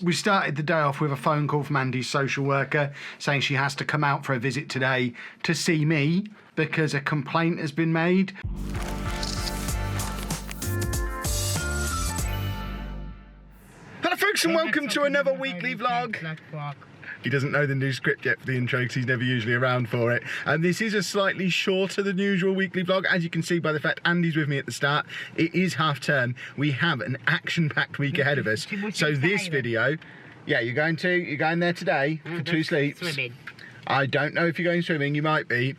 We started the day off with a phone call from Andy's social worker saying she has to come out for a visit today to see me because a complaint has been made. Hello folks and welcome to another weekly vlog. He doesn't know the new script yet for the intro because he's never usually around for it. And this is a slightly shorter than usual weekly vlog, as you can see by the fact Andy's with me at the start. It is half term. We have an action-packed week ahead of us. So this video, yeah, you're going there today for 2 sleeps. Swimming. I don't know if you're going swimming, you might be.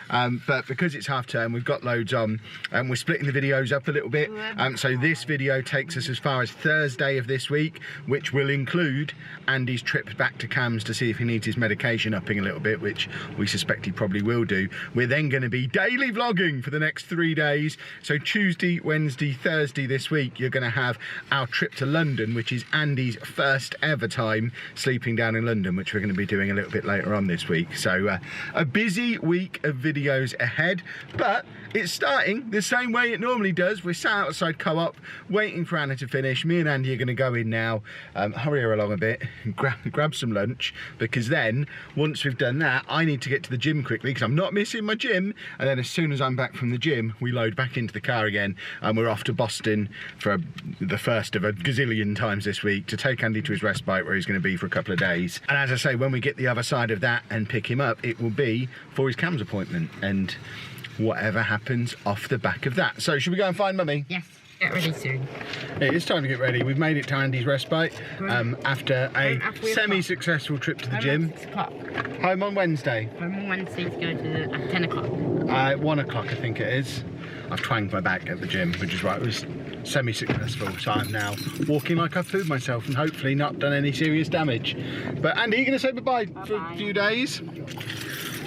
But because it's half term, we've got loads on, and we're splitting the videos up a little bit. So this video takes us as far as Thursday of this week, which will include Andy's trip back to CAMHS to see if he needs his medication upping a little bit, which we suspect he probably will do. We're then going to be daily vlogging for the next 3 days. So Tuesday, Wednesday, Thursday this week, you're going to have our trip to London, which is Andy's first ever time sleeping down in London, which we're going to be doing a little bit later on this week. So a busy week of videos ahead, but it's starting the same way it normally does. We're sat outside Co-op waiting for Anna to finish. Me and Andy are going to go in now, hurry her along a bit, grab some lunch, because then once we've done that, I need to get to the gym quickly because I'm not missing my gym, and then as soon as I'm back from the gym, we load back into the car again and we're off to Boston for the first of a gazillion times this week to take Andy to his respite where he's going to be for a couple of days. And as I say, when we get the other side of that and pick him up, it will be for his CAMHS appointment and whatever happens off the back of that. So should we go and find Mummy? Yes, get ready soon. It is time to get ready. We've made it to Andy's respite after a semi-successful trip to the gym. 6 o'clock. Home on Wednesday. Home on Wednesday to go to at 10 o'clock. 1 o'clock I think it is. I've twanged my back at the gym, which is right. It was semi-successful, so I'm now walking like I've pooed myself and hopefully not done any serious damage. But Andy, you're going to say bye-bye for a few days?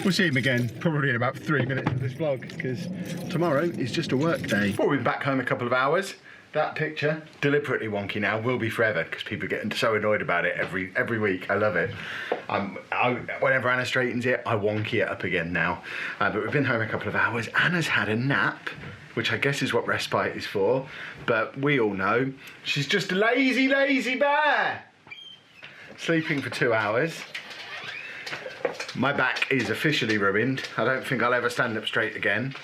We'll see him again probably in about 3 minutes of this vlog, because tomorrow is just a work day. Well, we'll be back home a couple of hours. That picture, deliberately wonky now, will be forever because people are getting so annoyed about it every week. I love it. Whenever Anna straightens it, I wonky it up again now. But we've been home a couple of hours. Anna's had a nap, which I guess is what respite is for. But we all know she's just a lazy, lazy bear. Sleeping for 2 hours. My back is officially ruined. I don't think I'll ever stand up straight again.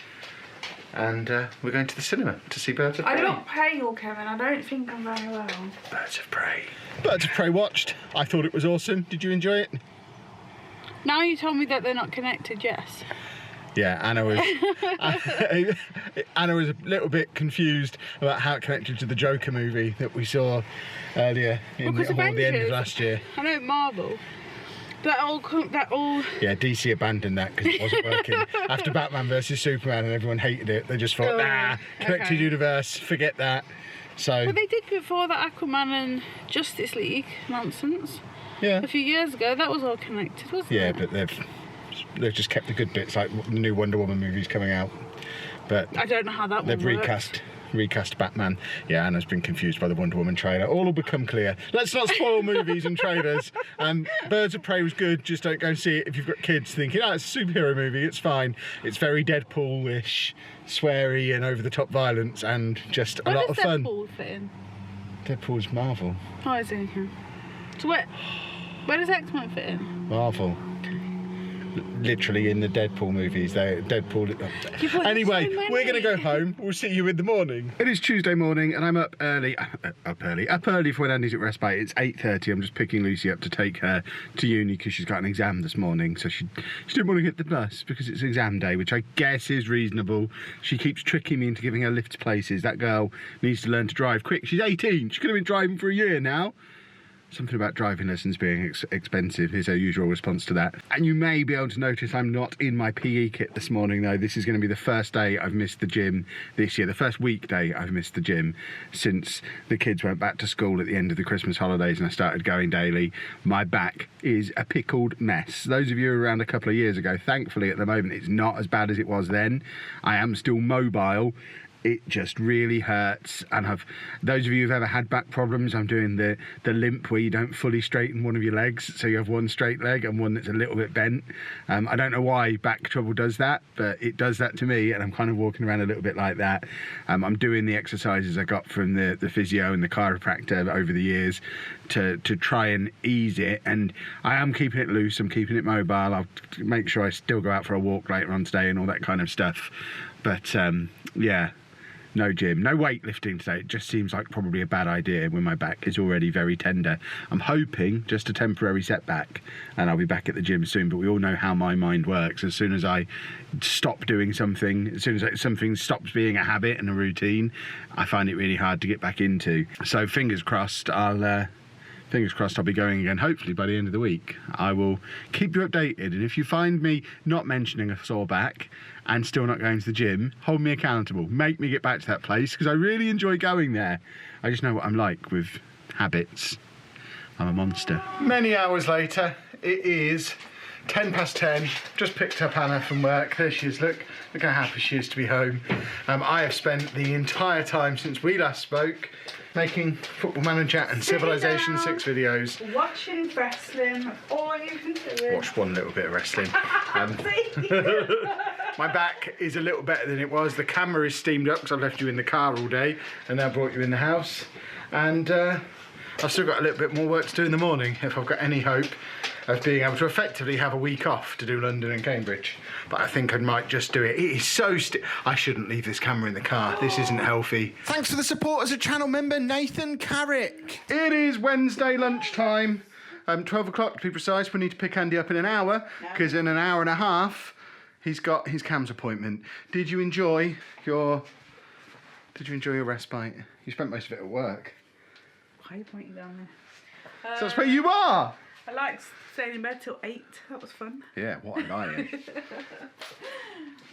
And we're going to the cinema to see Birds of Prey. I'm not pale, Kevin. I don't think I'm very well. Birds of Prey. Birds of Prey watched. I thought it was awesome. Did you enjoy it? Now you told me that they're not connected, yes. Yeah, Anna was Anna was a little bit confused about how it connected to the Joker movie that we saw earlier in the end of last year. I know Marvel. That all. Yeah, DC abandoned that because it wasn't working. After Batman versus Superman and everyone hated it, they just thought, nah, connected universe, forget that. So. But they did before that Aquaman and Justice League nonsense. Yeah. A few years ago, that was all connected, wasn't it? Yeah, but they've just kept the good bits, like the new Wonder Woman movies coming out. But I don't know how that. They've recast Batman. Yeah, Anna's been confused by the Wonder Woman trailer. All will become clear. Let's not spoil movies and trailers. Birds of Prey was good, just don't go and see it if you've got kids thinking, oh, it's a superhero movie, it's fine. It's very Deadpool-ish, sweary and over-the-top violence and just a lot of fun. Where does Deadpool fit in? Deadpool's Marvel. Oh, is it? So where does X-Men fit in? Marvel. Literally in the Deadpool movies, Anyway, we're going to go home. We'll see you in the morning. It is Tuesday morning and I'm up early for when Andy's at respite. It's 8:30. I'm just picking Lucy up to take her to uni because she's got an exam this morning. So she didn't want to get the bus because it's exam day, which I guess is reasonable. She keeps tricking me into giving her lift to places. That girl needs to learn to drive quick. She's 18. She could have been driving for a year now. Something about driving lessons being expensive is her usual response to that. And you may be able to notice I'm not in my PE kit this morning though. This is going to be the first day I've missed the gym this year, the first weekday I've missed the gym since the kids went back to school at the end of the Christmas holidays and I started going daily. My back is a pickled mess. Those of you who were around a couple of years ago, thankfully at the moment it's not as bad as it was then. I am still mobile. it just really hurts. And those of you who've ever had back problems, I'm doing the limp where you don't fully straighten one of your legs, so you have one straight leg and one that's a little bit bent. I don't know why back trouble does that, but it does that to me, and I'm kind of walking around a little bit like that. I'm doing the exercises I got from the physio and the chiropractor over the years to try and ease it, and I am keeping it loose, I'm keeping it mobile. I'll make sure I still go out for a walk later on today and all that kind of stuff, but yeah, no gym, no weightlifting today. It just seems like probably a bad idea when my back is already very tender. I'm hoping just a temporary setback and I'll be back at the gym soon, but we all know how my mind works. As soon as I stop doing something, as soon as something stops being a habit and a routine, I find it really hard to get back into. So fingers crossed I'll be going again, hopefully by the end of the week. I will keep you updated, and if you find me not mentioning a sore back and still not going to the gym, hold me accountable. Make me get back to that place, because I really enjoy going there. I just know what I'm like with habits. I'm a monster. Many hours later, it is 10:10. Just picked up Anna from work. There she is. Look how happy she is to be home. I have spent the entire time since we last spoke making Football Manager and Civilization 6 videos. Watching wrestling, all you can do. Watched one little bit of wrestling. My back is a little better than it was. The camera is steamed up because I've left you in the car all day and now brought you in the house. And I've still got a little bit more work to do in the morning if I've got any hope of being able to effectively have a week off to do London and Cambridge. But I think I might just do it. It is so I shouldn't leave this camera in the car. This isn't healthy. Thanks for the support as a channel member, Nathan Carrick. It is Wednesday lunchtime. 12 o'clock to be precise. We need to pick Andy up in an hour, because in an hour and a half he's got his CAMHS appointment. Did you enjoy your respite? You spent most of it at work. Why are you pointing down there? So that's where you are. I like staying in bed till 8. That was fun. Yeah, what a night.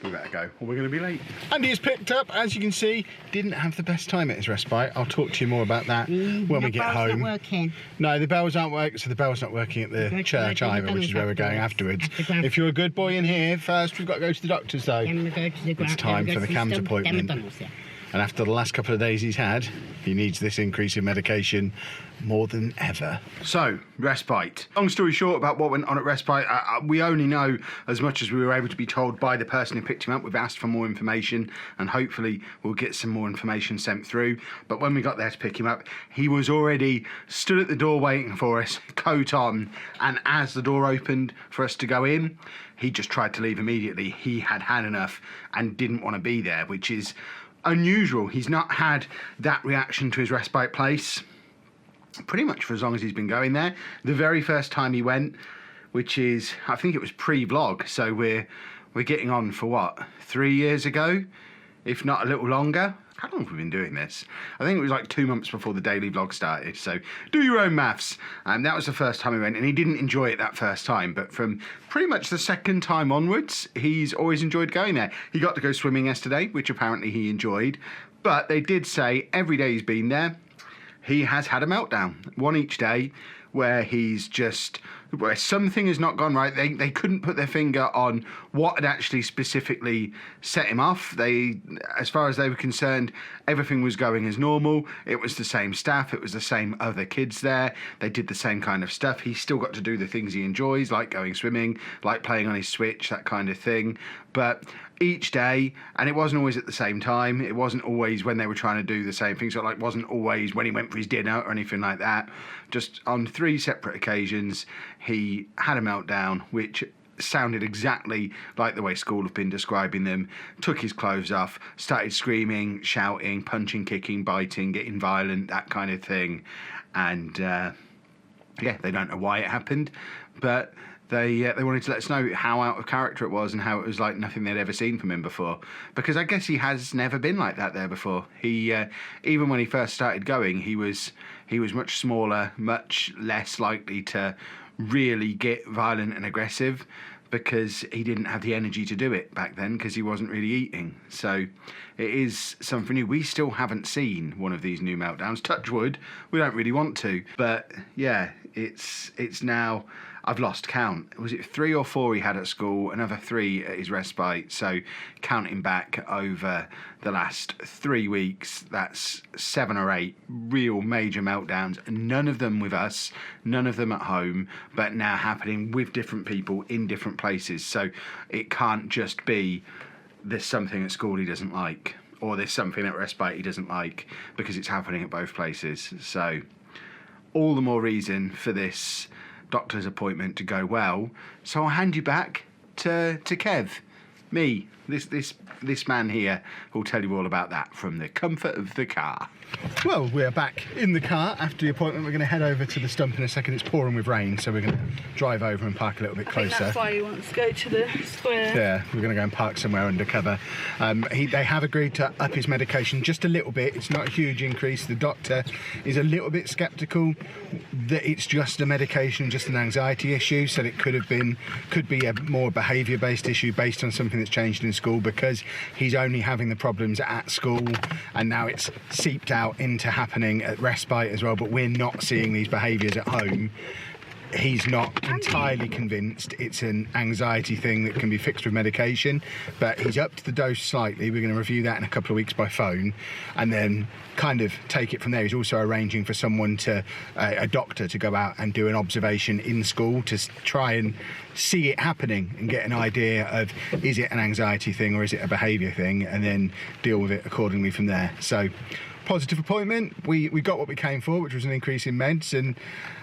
We better go, or we're going to be late. Andy is picked up, as you can see. Didn't have the best time at his respite. I'll talk to you more about that when we get home. The bell's not working. No, the bells aren't working, so the bell's not working at the church either, which is where we're going afterwards. If you're a good boy in here, first we've got to go to the doctor's though. It's time for the CAMHS appointment. And after the last couple of days he's had, he needs this increase in medication more than ever. So, respite. Long story short about what went on at respite, we only know as much as we were able to be told by the person who picked him up. We've asked for more information, and hopefully we'll get some more information sent through. But when we got there to pick him up, he was already stood at the door waiting for us, coat on, and as the door opened for us to go in, he just tried to leave immediately. He had had enough and didn't want to be there, which is unusual. He's not had that reaction to his respite place pretty much for as long as he's been going there. The very first time he went, which is, I think it was pre-vlog, so we're getting on for what, 3 years ago, if not a little longer. How long have we been doing this? I think it was like 2 months before the daily vlog started, so do your own maths. That was the first time he went, and he didn't enjoy it that first time, but from pretty much the second time onwards, he's always enjoyed going there. He got to go swimming yesterday, which apparently he enjoyed, but they did say every day he's been there, he has had a meltdown, one each day, where where something has not gone right. They couldn't put their finger on what had actually specifically set him off. As far as they were concerned, everything was going as normal. It was the same staff, it was the same other kids there. They did the same kind of stuff. He still got to do the things he enjoys, like going swimming, like playing on his Switch, that kind of thing. But each day, and it wasn't always at the same time, it wasn't always when they were trying to do the same thing, so it wasn't always when he went for his dinner or anything like that. Just on 3 separate occasions, he had a meltdown, which sounded exactly like the way school have been describing them. Took his clothes off, started screaming, shouting, punching, kicking, biting, getting violent, that kind of thing. And yeah, they don't know why it happened, but they wanted to let us know how out of character it was and how it was like nothing they'd ever seen from him before. Because I guess he has never been like that there before. He even when he first started going, he was much smaller, much less likely to really get violent and aggressive, because he didn't have the energy to do it back then because he wasn't really eating. So it is something new. We still haven't seen one of these new meltdowns. Touch wood, we don't really want to. But yeah, it's now I've lost count. Was it 3 or 4 he had at school, another 3 at his respite? So counting back over the last 3 weeks, that's 7 or 8 real major meltdowns. None of them with us, none of them at home, but now happening with different people in different places. So it can't just be there's something at school he doesn't like, or there's something at respite he doesn't like, because it's happening at both places. So all the more reason for this doctor's appointment to go well. So I'll hand you back to Kev, me, this man here, who'll tell you all about that from the comfort of the car. Well, we're back in the car after the appointment. We're going to head over to the stump in a second. It's pouring with rain, so we're going to drive over and park a little bit closer. I think that's why he wants to go to the square. Yeah, we're going to go and park somewhere undercover. They have agreed to up his medication just a little bit. It's not a huge increase. The doctor is a little bit sceptical that it's just a medication, just an anxiety issue. So it could be a more behaviour-based issue based on something that's changed in school, because he's only having the problems at school, and now it's seeped out into happening at respite as well. But we're not seeing these behaviours at home. He's not entirely convinced it's an anxiety thing that can be fixed with medication, but he's upped the dose slightly. We're going to review that in a couple of weeks by phone, and then kind of take it from there. He's also arranging for someone a doctor to go out and do an observation in school to try and see it happening and get an idea of, is it an anxiety thing or is it a behaviour thing, and then deal with it accordingly from there. So positive appointment. We got what we came for, which was an increase in meds, and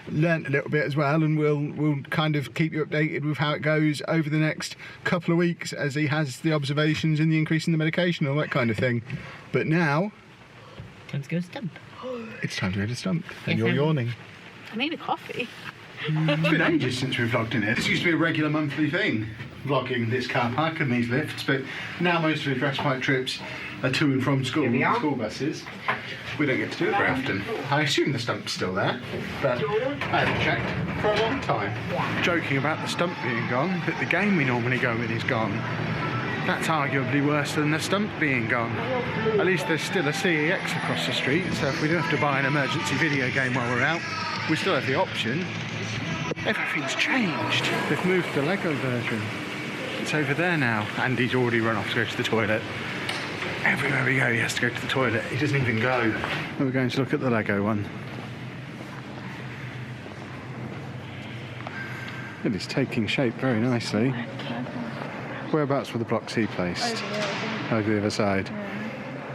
learnt a little bit as well, and we'll kind of keep you updated with how it goes over the next couple of weeks as he has the observations and the increase in the medication, all that kind of thing. But now Time to go stump. it's time to go to stump, and Yes, you're yawning. I need a coffee. It's been ages since we've vlogged in here. This used to be a regular monthly thing, vlogging this car park and these lifts, but now most of his respite trips are to and from school, school buses. We don't get to do it very often. I assume the stump's still there, but I haven't checked for a long time. Joking about the stump being gone, but the game we normally go in is gone. That's arguably worse than the stump being gone. At least there's still a CEX across the street, so if we don't have to buy an emergency video game while we're out, we still have the option. Everything's changed. They've moved the Lego version. It's over there now. Andy's already run off to go to the toilet. Everywhere we go, he has to go to the toilet. He doesn't even go. We're going to look at the Lego one. It is taking shape very nicely. Whereabouts were the blocks he placed? Over the other side.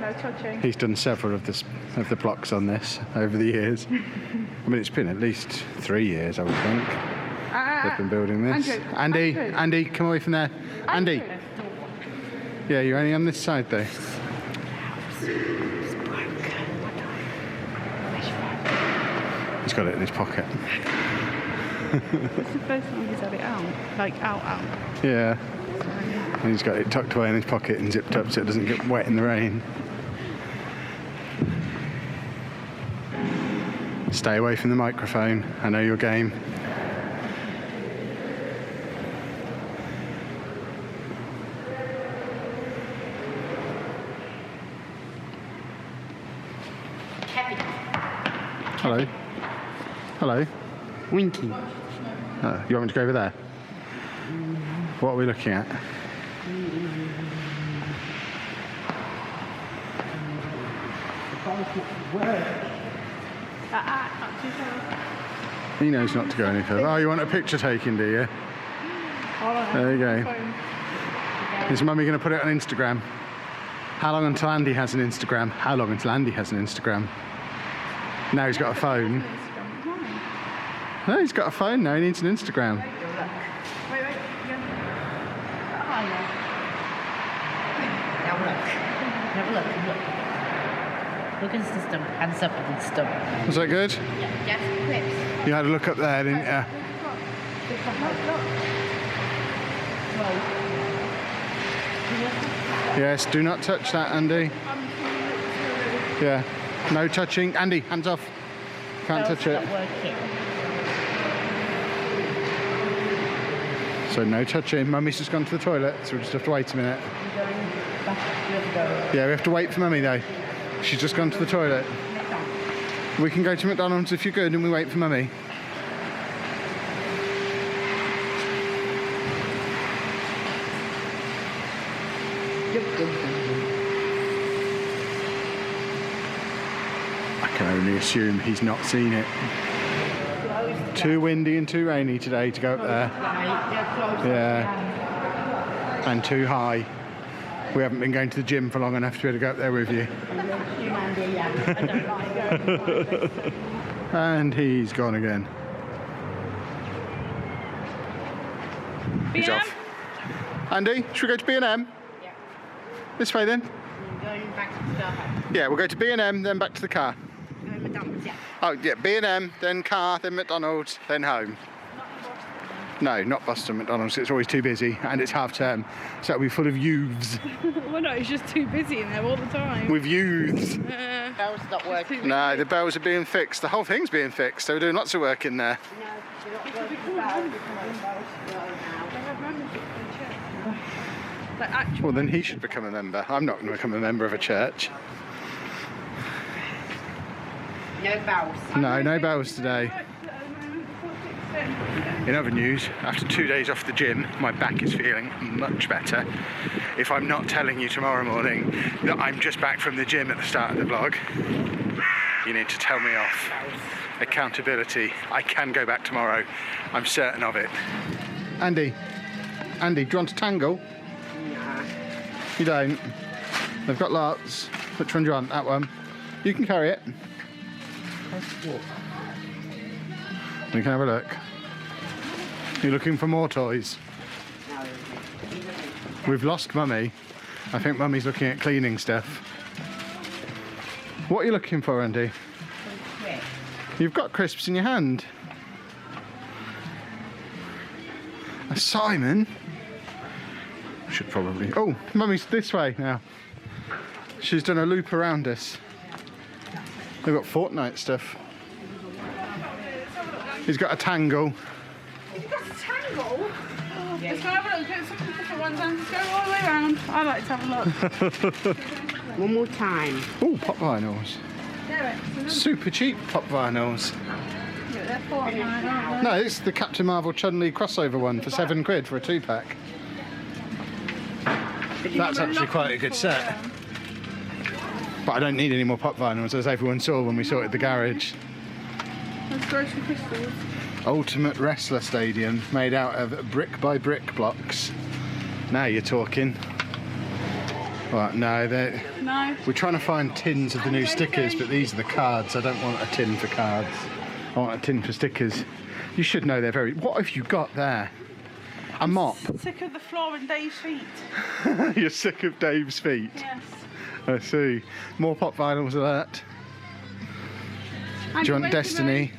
No touching. He's done several of the blocks on this over the years. I mean, it's been at least 3 years, I would think. They've been building this. Andrew. Andy, come away from there. Andy. Yeah, you're only on this side though. He's got it in his pocket. It's the first time he's had it out. Like, out. Yeah. And he's got it tucked away in his pocket and zipped up so it doesn't get wet in the rain. Stay away from the microphone. I know your game. Hello. Hello. Winky. You want me to go over there? What are we looking at? He knows not to go any further. Oh, you want a picture taken, do you? There you go. Is Mummy going to put it on Instagram? How long until Andy has an Instagram? How long until Andy has an Instagram? Now he's got a phone. No, he's got a phone now. He needs an Instagram. Wait. Have a look. Look at the stump. Hands up at the stump. Was that good? Yes, clips. You had a look up there, didn't you? Yes, do not touch that, Andy. Yeah, no touching. Andy, hands off. Can't touch it. So no touching. Mummy's just gone to the toilet, so we'll just have to wait a minute. Yeah, we have to wait for Mummy though. She's just gone to the toilet. We can go to McDonald's if you're good and we wait for Mummy. I can only assume he's not seen it. Too windy and too rainy today to go up there. Yeah. And too high. We haven't been going to the gym for long enough to be able to go up there with you. And he's gone again. He's off. Andy, should we go to B&M? Yeah. This way then? Going back to the car. Yeah, we'll go to B&M, then back to the car. McDonald's, yeah. Oh, yeah, B&M, then car, then McDonald's, then home. No, not Boston McDonald's, it's always too busy and it's half term, so it'll be full of youths. Well, no, it's just too busy in there all the time. With youths. Bell's not working. No, the bells are being fixed, the whole thing's being fixed, so we're doing lots of work in there. No, you're not working the bells. Well, then he should become a member. I'm not going to become a member of a church. No bells. No, no bells today. In other news, after 2 days off the gym, my back is feeling much better. If I'm not telling you tomorrow morning that I'm just back from the gym at the start of the vlog, you need to tell me off. Accountability. I can go back tomorrow. I'm certain of it. Andy, do you want to tangle? No. You don't? They've got lots. Which one do you want? That one? You can carry it. You can have a look. You're looking for more toys? No. We've lost Mummy. I think Mummy's looking at cleaning stuff. What are you looking for, Andy? You've got crisps in your hand. Simon? Should probably... Oh, Mummy's this way now. She's done a loop around us. They've got Fortnite stuff. He's got a tangle. You've got a tangle? Let's go have a look at some different ones and just go all the way around. I like to have a look. One more time. Oh, pop vinyls. Super cheap pop vinyls. They're Fortnite, aren't they? No, it's the Captain Marvel Chun-Li crossover one for £7 for a 2-pack. That's actually quite a good set. But I don't need any more pop vinyls, as everyone saw when we sorted the garage. Let's grow some crystals. Ultimate Wrestler Stadium, made out of brick by brick blocks. Now you're talking. Well, no, No. we're trying to find tins of the new stickers, but these are the cards. I don't want a tin for cards. I want a tin for stickers. You should know they're very... What have you got there? A mop? Sick of the floor and Dave's feet. You're sick of Dave's feet? Yes. I see. More pop vinyls alert. Do you want Destiny?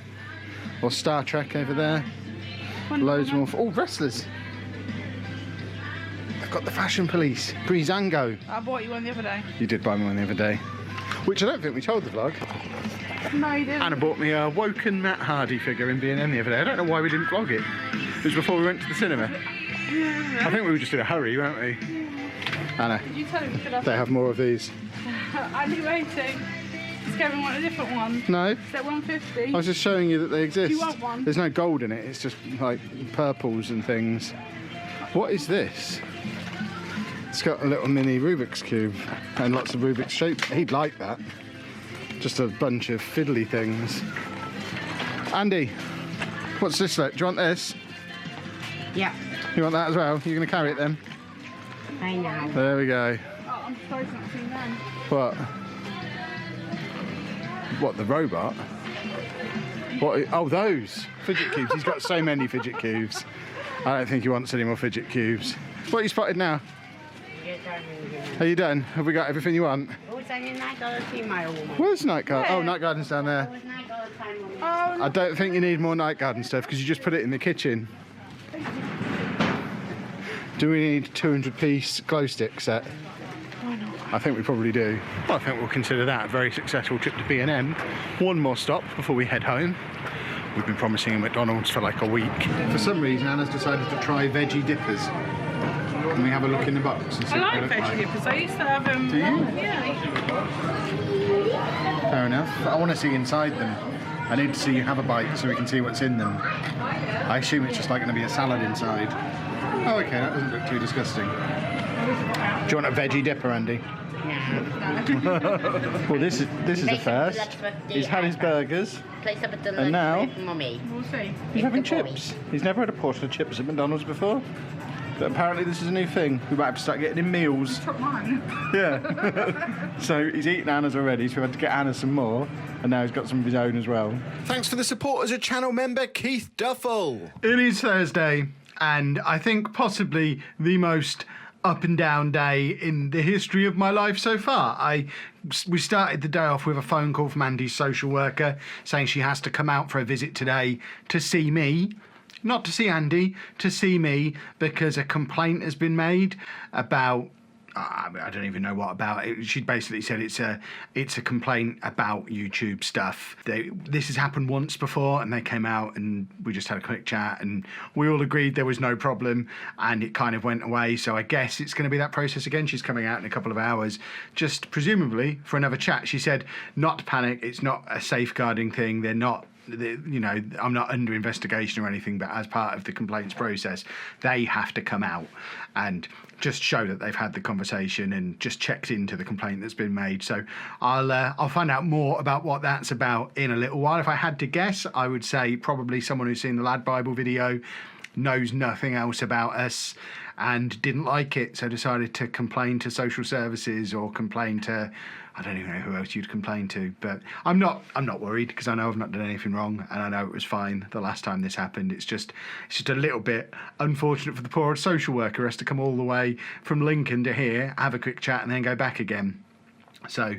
Or Star Trek over there? Loads more. Oh, wrestlers. I've got the Fashion Police. Breezango. I bought you one the other day. You did buy me one the other day. Which I don't think we told the vlog. No, you didn't. Anna bought me a Woken Matt Hardy figure in B&M the other day. I don't know why we didn't vlog it. It was before we went to the cinema. I think we were just in a hurry, weren't we? Anna, Did you tell him we should have they have more of these. I'd be waiting. Does Kevin want a different one? No, Is that 150? I was just showing you that they exist. Do you want one? There's no gold in it, it's just like purples and things. What is this? It's got a little mini Rubik's Cube and lots of Rubik's shapes. He'd like that. Just a bunch of fiddly things. Andy, what's this look? Do you want this? Yeah. You want that as well? You're going to carry it then? I know. There we go. Oh, I'm surprised I've not seen them. What? What, the robot? What? Oh, those fidget cubes. He's got so many fidget cubes. I don't think he wants any more fidget cubes. What are you spotted now? Are you done? Have we got everything you want? Where's Night Garden? Oh, Night Garden's down there. Oh, I don't think you need more Night Garden stuff because you just put it in the kitchen. Do we need a 200-piece glow stick set? I think we probably do. Well, I think we'll consider that a very successful trip to B&M. One more stop before we head home. We've been promising a McDonald's for like a week. For some reason, Anna's decided to try veggie dippers. Can we have a look in the box and see I what they like look veggie like? dippers. I used to have them. Do you? Yeah. Fair enough. I want to see inside them. I need to see you have a bite so we can see what's in them. I assume it's just like going to be a salad inside. Oh, okay, that doesn't look too disgusting. Do you want a veggie dipper, Andy? Well, this is a first. He's had his burgers. Place up at the And now- lunch with Mummy. We'll see. He's having chips. He's never had a portion of chips at McDonald's before. But apparently this is a new thing. We might have to start getting him meals. Took mine. Yeah. So he's eaten Anna's already, so we had to get Anna some more. And now he's got some of his own as well. Thanks for the support as a channel member, Keith Duffel. It is Thursday, and I think possibly the most up and down day in the history of my life so far. We started the day off with a phone call from Andy's social worker saying she has to come out for a visit today to see me. Not to see Andy, to see me, because a complaint has been made about, I don't even know what about. She basically said it's a complaint about YouTube stuff. This has happened once before, and they came out and we just had a quick chat, and we all agreed there was no problem, and it kind of went away. So I guess it's going to be that process again. She's coming out in a couple of hours, just presumably for another chat. She said not to panic. It's not a safeguarding thing. They're not. You know, I'm not under investigation or anything, but as part of the complaints process, they have to come out and just show that they've had the conversation and just checked into the complaint that's been made. So I'll find out more about what that's about in a little while. If I had to guess, I would say probably someone who's seen the Lad Bible video, knows nothing else about us and didn't like it, so decided to complain to social services or complain to, I don't even know who else you'd complain to. But I'm not worried, because I know I've not done anything wrong, and I know it was fine the last time this happened. It's just a little bit unfortunate for the poor social worker who has to come all the way from Lincoln to here, have a quick chat and then go back again. So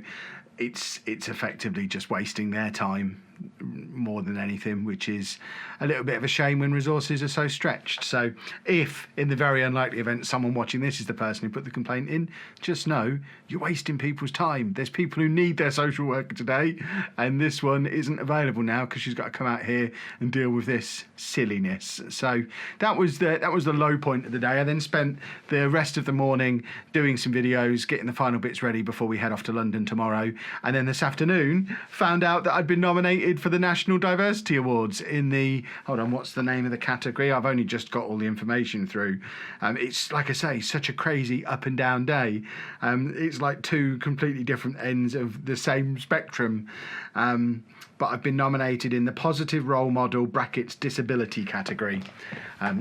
it's effectively just wasting their time more than anything, which is a little bit of a shame when resources are so stretched. So if, in the very unlikely event, someone watching this is the person who put the complaint in, just know you're wasting people's time. There's people who need their social worker today, and this one isn't available now because she's got to come out here and deal with this silliness. So that was the low point of the day. I then spent the rest of the morning doing some videos, getting the final bits ready before we head off to London tomorrow, and then this afternoon found out that I'd been nominated for the National Diversity Awards in the, hold on, what's the name of the category? I've only just got all the information through. It's, like I say, such a crazy up and down day. It's like two completely different ends of the same spectrum. But I've been nominated in the Positive Role Model (disability) category.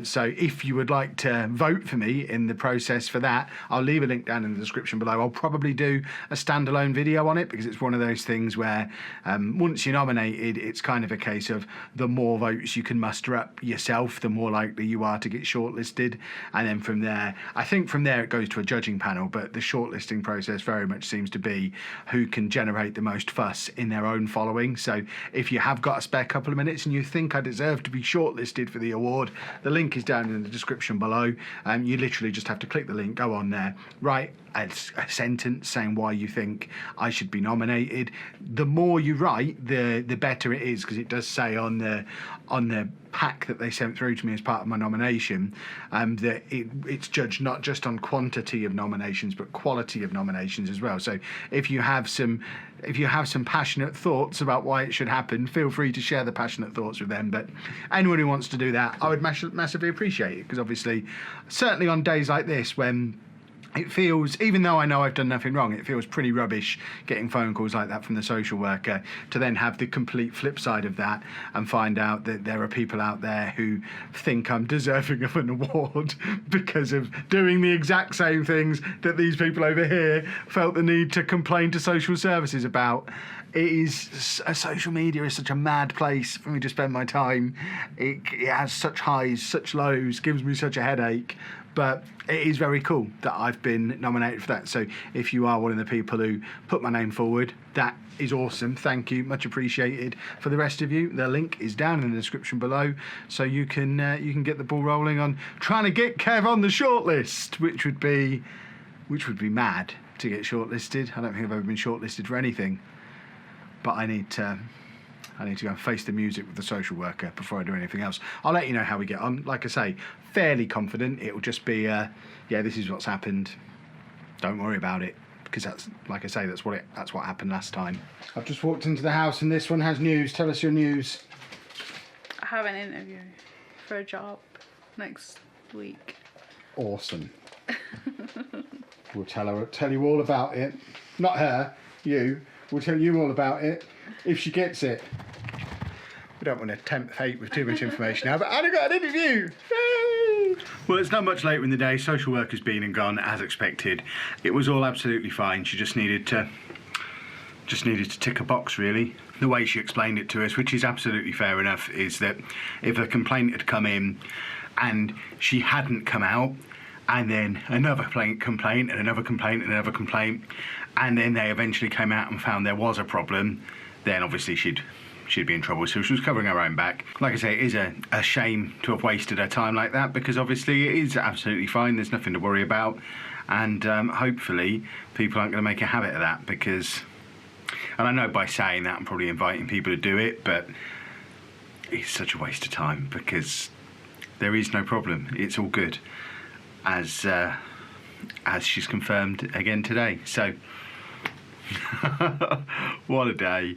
So if you would like to vote for me in the process for that, I'll leave a link down in the description below. I'll probably do a standalone video on it, because it's one of those things where once you're nominated, it's kind of a case of the more votes you can muster up yourself, the more likely you are to get shortlisted. And then from there, I think from there it goes to a judging panel, but the shortlisting process very much seems to be who can generate the most fuss in their own following. So if you have got a spare couple of minutes and you think I deserve to be shortlisted for the award, the link is down in the description below. You literally just have to click the link, go on there, write a sentence saying why you think I should be nominated. The more you write, the better it is, because it does say on the pack that they sent through to me as part of my nomination that it's judged not just on quantity of nominations but quality of nominations as well. So if you have some passionate thoughts about why it should happen, feel free to share the passionate thoughts with them. But anyone who wants to do that, I would massively appreciate it, because obviously, certainly on days like this when it feels, even though I know I've done nothing wrong, it feels pretty rubbish getting phone calls like that from the social worker, to then have the complete flip side of that and find out that there are people out there who think I'm deserving of an award because of doing the exact same things that these people over here felt the need to complain to social services about. Social media is such a mad place for me to spend my time. It has such highs, such lows, gives me such a headache. But it is very cool that I've been nominated for that. So if you are one of the people who put my name forward, that is awesome. Thank you, much appreciated. For the rest of you, the link is down in the description below, so you can get the ball rolling on trying to get Kev on the shortlist, which would be mad to get shortlisted. I don't think I've ever been shortlisted for anything, but I need to go and face the music with the social worker before I do anything else. I'll let you know how we get on. Like I say, fairly confident it'll just be, yeah, this is what's happened. Don't worry about it, because that's, like I say, that's what happened last time. I've just walked into the house and this one has news. Tell us your news. I have an interview for a job next week. Awesome. We'll tell you all about it. Not her, you. We'll tell you all about it if she gets it. We don't want to tempt fate with too much information now, but Anna got an interview. Yay! Well, it's not much later in the day. Social worker's been and gone as expected. It was all absolutely fine. She just needed to tick a box, really. The way she explained it to us, which is absolutely fair enough, is that if a complaint had come in and she hadn't come out, and then another complaint and another complaint and another complaint, and then they eventually came out and found there was a problem, then obviously she'd be in trouble. So she was covering her own back. Like I say, it is a shame to have wasted her time like that, because obviously it is absolutely fine. There's nothing to worry about, and hopefully people aren't going to make a habit of that, because, and I know by saying that I'm probably inviting people to do it, but it's such a waste of time, because there is no problem. It's all good, as she's confirmed again today. So what a day.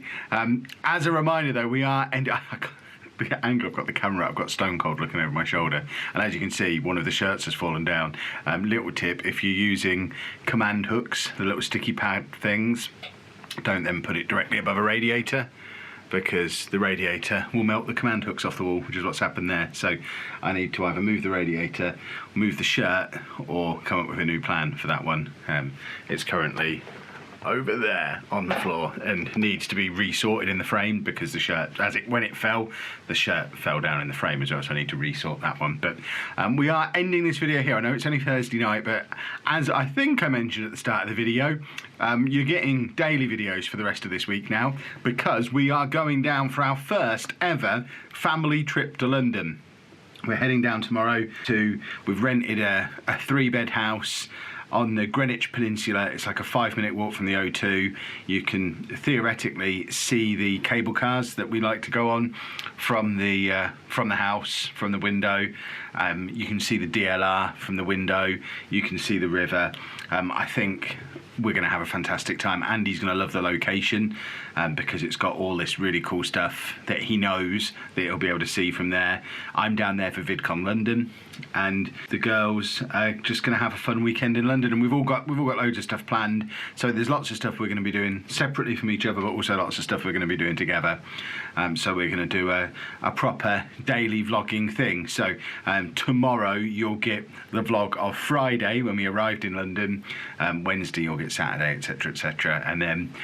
As a reminder though, we are the angle I've got the camera, I've got stone cold looking over my shoulder, and as you can see, one of the shirts has fallen down. Little tip, if you're using command hooks, the little sticky pad things, don't then put it directly above a radiator, because the radiator will melt the command hooks off the wall, which is what's happened there. So I need to either move the radiator, move the shirt, or come up with a new plan for that one. It's currently over there on the floor and needs to be resorted in the frame, because the shirt, when it fell, the shirt fell down in the frame as well, so I need to resort that one. But we are ending this video here. I know it's only Thursday night, but as I think I mentioned at the start of the video, you're getting daily videos for the rest of this week now, because we are going down for our first ever family trip to London. We're heading down tomorrow we've rented a 3-bed house on the Greenwich Peninsula. It's like a 5-minute walk from the O2. You can theoretically see the cable cars that we like to go on from the house, from the window. You can see the DLR from the window. You can see the river. I think we're going to have a fantastic time. Andy's going to love the location, because it's got all this really cool stuff that he knows that he'll be able to see from there. I'm down there for VidCon London, and the girls are just going to have a fun weekend in London, and we've all got loads of stuff planned. So there's lots of stuff we're going to be doing separately from each other, but also lots of stuff we're going to be doing together. So we're going to do a proper daily vlogging thing. So tomorrow you'll get the vlog of Friday when we arrived in London. Wednesday you'll get Saturday, etc, etc, and then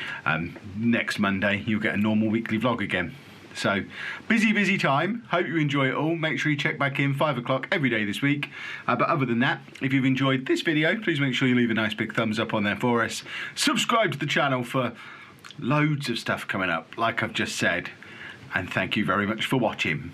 next Monday you'll get a normal weekly vlog again. So busy time. Hope you enjoy it all. Make sure you check back in 5 o'clock every day this week. But other than that, if you've enjoyed this video, please make sure you leave a nice big thumbs up on there for us. Subscribe to the channel for loads of stuff coming up, like I've just said, and thank you very much for watching.